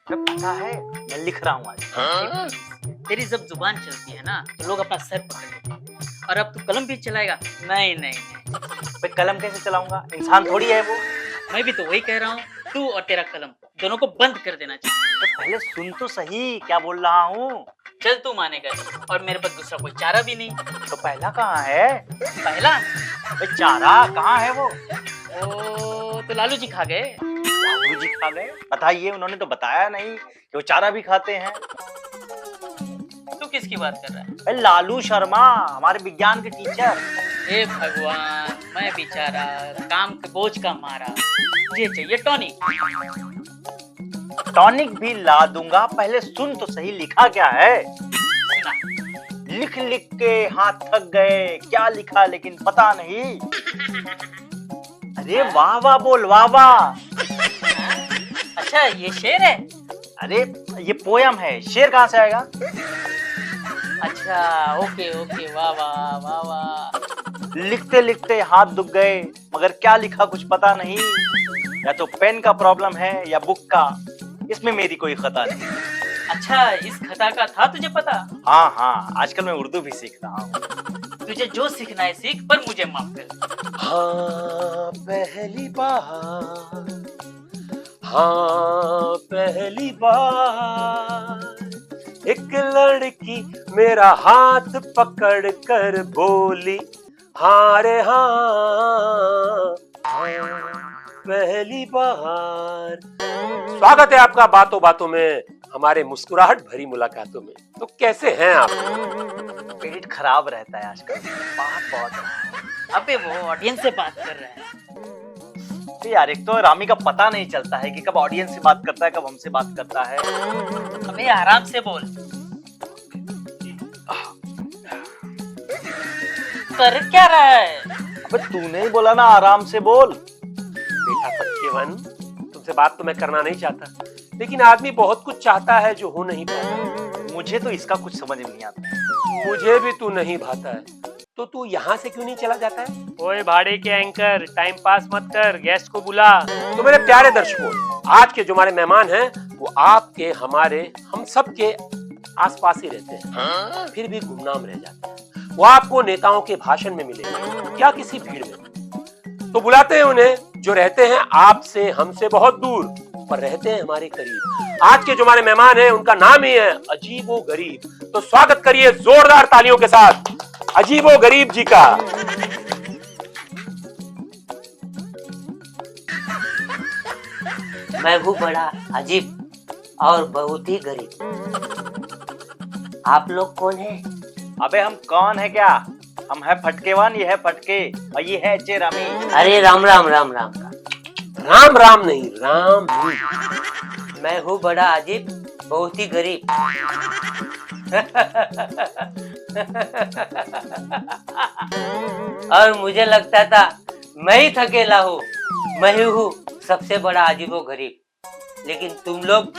पता है, मैं लिख रहा हूँ आज। तेरी जब जुबान चलती है ना तो लोग अपना सर पकड़ लेते हैं, और अब तू कलम भी चलाएगा? नहीं नहीं नहीं, भाई कलम कैसे चलाऊंगा, इंसान थोड़ी है वो। मैं भी तो वही कह रहा हूँ, तू और तेरा कलम दोनों को बंद कर देना चाहिए। तो पहले सुन तो सही क्या बोल रहा हूँ। चल तू मानेगा नहीं, और मेरे पास दूसरा कोई चारा भी नहीं। तो पहला कहाँ है? पहला? भाई चारा कहाँ है वो? ओ तो लालू जी खा गए। लालू जी खा गए? बताइए, उन्होंने तो बताया नहीं कि वो चारा भी खाते हैं। तू किसकी बात कर रहा है? भाई लालू शर्मा, हमारे विज्ञान के टीचर। हे भगवान, मैं बेचारा काम के बोझ का मारा, ये चाहिए टॉनिक। टॉनिक भी ला दूंगा, पहले सुन तो सही लिखा क्या है। सुना। लिख लिख के हाथ थक गए, क्या लिखा लेकिन पता नहीं। अरे वाह वाह बोल, वाह वाह। अच्छा ये शेर है? अरे ये पोयम है, शेर कहाँ से आएगा? अच्छा ओके ओके, वाह वाह वाह वाह। लिखते लिखते हाथ दुख गए, मगर क्या लिखा कुछ पता नहीं। या तो पेन का प्रॉब्लम है या बुक का, इसमें मेरी कोई खता नहीं। अच्छा इस खता का था तुझे पता? हाँ हाँ, आजकल मैं उर्दू भी सीख रहा हूँ। तुझे जो सीखना है सीख, पर मुझे माफ कर। हाँ पहली बार, हाँ पहली बार एक लड़की मेरा हाथ पकड़ कर बोली हाँ रे हाँ, पहली बार। स्वागत है आपका बातों बातों में, हमारे मुस्कुराहट भरी मुलाकातों में। तो कैसे हैं आप? पेट खराब रहता है आजकल, बात बहुत है। अबे वो ऑडियंस से बात कर रहा है। तो यार एक तो रामी का पता नहीं चलता है कि कब ऑडियंस से बात करता है, कब हमसे बात करता है। अबे आराम से बोल। कर क्या रहा है? अबे तूने ही बोला ना आराम से बोल। बेटा पक्केवन, तुमसे बात तो मैं करना नहीं चाहता, लेकिन आदमी बहुत कुछ चाहता है जो हो नहीं पाता। मुझे तो इसका कुछ समझ नहीं आता। मुझे भी तू नहीं भाता है, तो तू यहाँ से क्यों नहीं चला जाता है? ओए भाड़े के एंकर, टाइम पास मत कर, गेस्ट को बुला। तो मेरे प्यारे दर्शकों, आज के जो हमारे मेहमान हैं वो आपके, हमारे, हम सब के आसपास ही रहते हैं, फिर भी गुमनाम रह जाते हैं। वो आपको नेताओं के भाषण में मिलेंगे, क्या किसी भीड़ में। तो बुलाते हैं उन्हें जो रहते हैं आपसे, हमसे बहुत दूर, पर रहते हैं हमारे करीब। आज के जो हमारे मेहमान हैं उनका नाम ही है अजीबो गरीब। तो स्वागत करिए जोरदार तालियों के साथ अजीबो गरीब जी का। मैं हूँ बड़ा अजीब और बहुत ही गरीब। आप लोग कौन हैं? अबे हम कौन है क्या, हम है फटकेवान, ये है फटके और ये है चे रामी। अरे राम राम राम राम राम। राम राम नहीं, राम ही। मैं हूँ बड़ा अजीब, बहुत ही गरीब। और मुझे लगता था मैं ही थकेला हूँ, मैं ही हूँ सबसे बड़ा अजीबो गरीब, लेकिन तुम लोग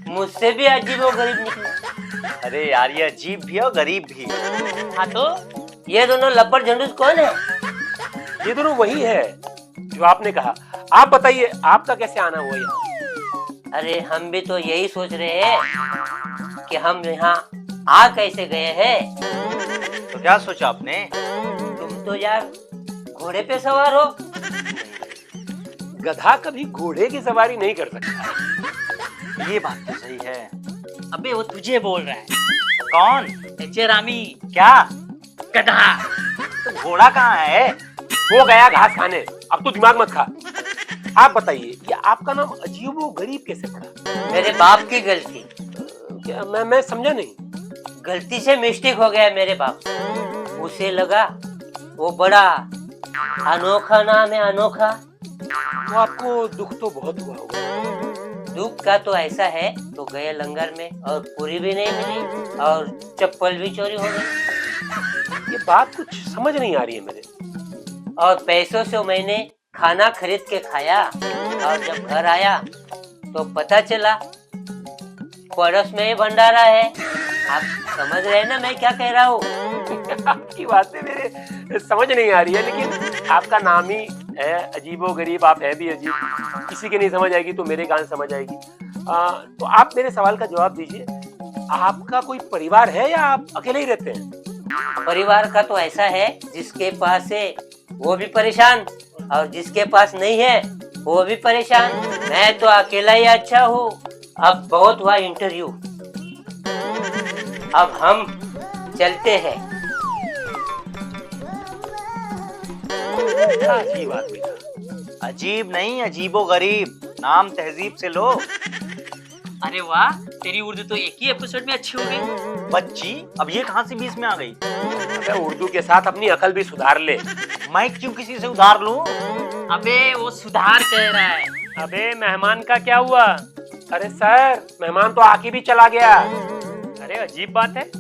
मुझसे भी अजीबो गरीब निकले। अरे यार ये अजीब भी है और गरीब भी। हाँ तो ये दोनों लपड़ झंडूस कौन है? ये दोनों वही है जो आपने कहा। आप बताइए आपका कैसे आना हुआ यहाँ? अरे हम भी तो यही सोच रहे हैं कि हम यहाँ आ कैसे गए हैं। तो क्या सोचा आपने? तुम तो यार घोड़े पे सवार हो। गधा कभी घोड़े की सवारी नहीं कर सकता। ये बात तो सही है। अबे वो तुझे बोल रहा है। कौन? चे रामी। क्या? गधा। तो घोड़ा कहाँ है? वो गया घास खाने, अब तो दिमाग मत खा। आप बताइए ये आपका नाम अजीबो गरीब कैसे पड़ा? मेरे बाप की गलती। क्या मैं समझा नहीं। गलती से मिस्टेक हो गया मेरे बाप से। उसे लगा वो बड़ा अनोखा नाम है, अनोखा। तो आपको दुख तो बहुत हुआ होगा। दुख का तो ऐसा है, तो गए लंगर में और पूरी भी नहीं मिली और चप्पल भी चोरी हो गई। ये बात कुछ समझ नहीं आ रही है मेरे। और पैसों से मैंने खाना खरीद के खाया, और जब घर आया तो पता चला पड़ोस में ही भंडारा है। आप समझ रहे हैं ना मैं क्या कह रहा हूँ? आपकी बातें मेरे समझ नहीं आ रही है, लेकिन आपका नाम ही है अजीबो गरीब, आप है भी अजीब। किसी की नहीं समझ आएगी तो मेरे कान समझ आएगी। तो आप मेरे सवाल का जवाब दीजिए, आपका कोई परिवार है या आप अकेले ही रहते हैं? परिवार का तो ऐसा है, जिसके पास है वो भी परेशान और जिसके पास नहीं है वो भी परेशान। मैं तो अकेला ही अच्छा हूँ। अब बहुत हुआ इंटरव्यू, अब हम चलते हैं। अजीब आदमी था। अजीब नहीं, अजीबो गरीब, नाम तहजीब से लो। अरे वाह, तेरी उर्दू तो एक ही एपिसोड में अच्छी हो गई। बच्ची, अब ये कहाँ से बीच में आ गई? अबे उर्दू के साथ अपनी अकल भी सुधार ले। मैं क्यों किसी से उधार लूं? अबे वो सुधार कह रहा है। अबे मेहमान का क्या हुआ? अरे सर, मेहमान तो आके भी चला गया। अरे अजीब बात है,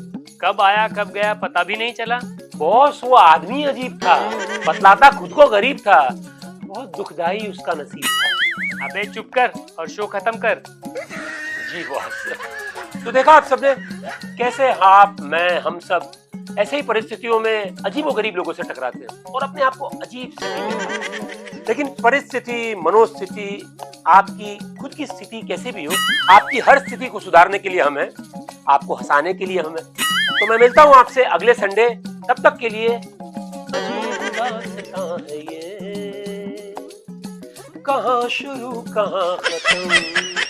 कब आया कब गया पता भी नहीं चला। बॉस, वो आदमी अजीब था, बतलाता खुद को गरीब था। बहुत दुखदाई उसका नसीब था। अबे चुप कर और शो खत्म कर। जी बॉस। तो देखा आप सबने कैसे आप, मैं, हम सब ऐसे ही परिस्थितियों में अजीब और गरीब लोगों से टकराते हैं और अपने आप को अजीब स्थिति में पाते हैं। लेकिन परिस्थिति, मनोस्थिति, आपकी खुद की स्थिति कैसे भी हो, आपकी हर स्थिति को सुधारने के लिए हम हैं, आपको हंसाने के लिए हम हैं। तो मैं मिलता हूं आपसे अगले संडे। तब तक के लिए अजीब दास्तां है ये, कहाँ शुरू कहाँ खत्म।